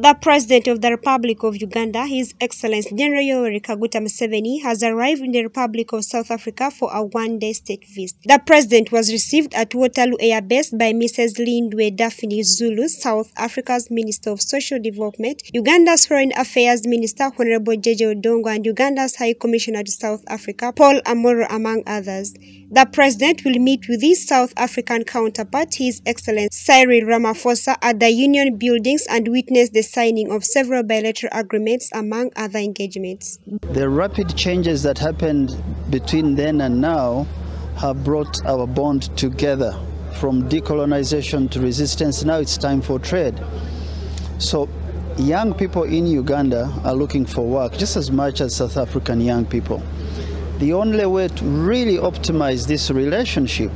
The President of the Republic of Uganda, His Excellency General Yoweri KAGUTA Museveni, has arrived in the Republic of South Africa for a one-day state visit. The President was received at Waterloo Air Base by Mrs. Lindwe Daphne Zulu, South Africa's Minister of Social Development, Uganda's Foreign Affairs Minister Honorable Jeje Odongo, and Uganda's High Commissioner to South Africa, Paul Amoro, among others. The President will meet with his South African counterpart, His Excellency Cyril Ramaphosa, at the Union buildings and witness the signing of several bilateral agreements, among other engagements. The rapid changes that happened between then and now have brought our bond together. From decolonization to resistance, now it's time for trade. So young people in Uganda are looking for work just as much as South African young people. The only way to really optimize this relationship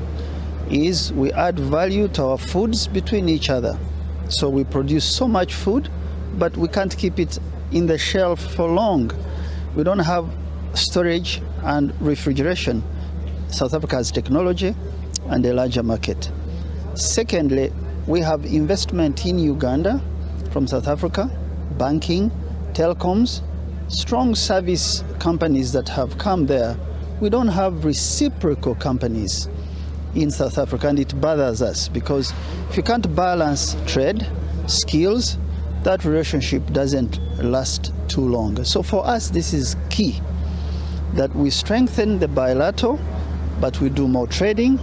is we add value to our foods between each other. So we produce so much food, but we can't keep it in the shelf for long. We don't have storage and refrigeration. South Africa has technology and a larger market. Secondly, we have investment in Uganda from South Africa, banking, telecoms, strong service companies that have come there. We don't have reciprocal companies in South Africa, and it bothers us because if you can't balance trade, skills, that relationship doesn't last too long. So for us, this is key, that we strengthen the bilateral, but we do more trading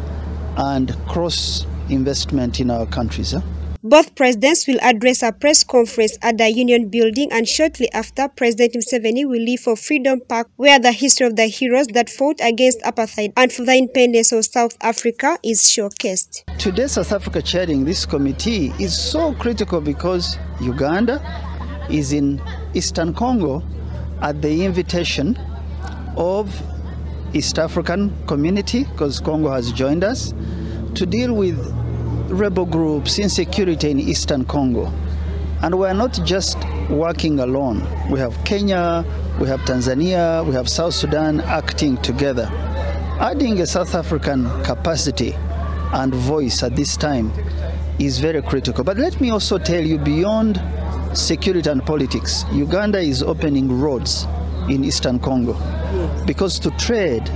and cross investment in our countries. Both presidents will address a press conference at the Union building, and shortly after, President Museveni will leave for Freedom Park, where the history of the heroes that fought against apartheid and for the independence of South Africa is showcased. Today, South Africa chairing this committee is so critical because Uganda is in Eastern Congo at the invitation of East African community, because Congo has joined us, to deal with rebel groups, insecurity in Eastern Congo. And we're not just working alone. We have Kenya, we have Tanzania, we have South Sudan acting together. Adding a South African capacity and voice at this time is very critical. But let me also tell you, beyond security and politics, Uganda is opening roads in Eastern Congo, because to trade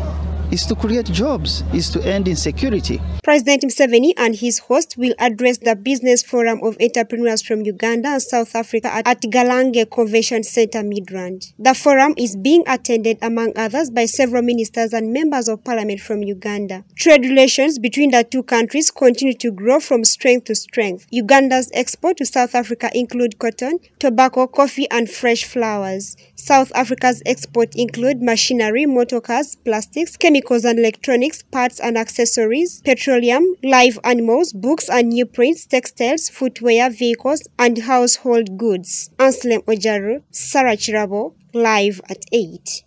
is to create jobs, is to end insecurity. President Museveni and his host will address the Business Forum of Entrepreneurs from Uganda and South Africa at Galange Convention Center, Midrand. The forum is being attended, among others, by several ministers and members of parliament from Uganda. Trade relations between the two countries continue to grow from strength to strength. Uganda's export to South Africa include cotton, tobacco, coffee, and fresh flowers. South Africa's export include machinery, motorcars, plastics, chemicals and electronics, parts and accessories, petroleum, live animals, books and new prints, textiles, footwear, vehicles, and household goods. Anselm Ojaru, Sarah Chirabo, live at 8.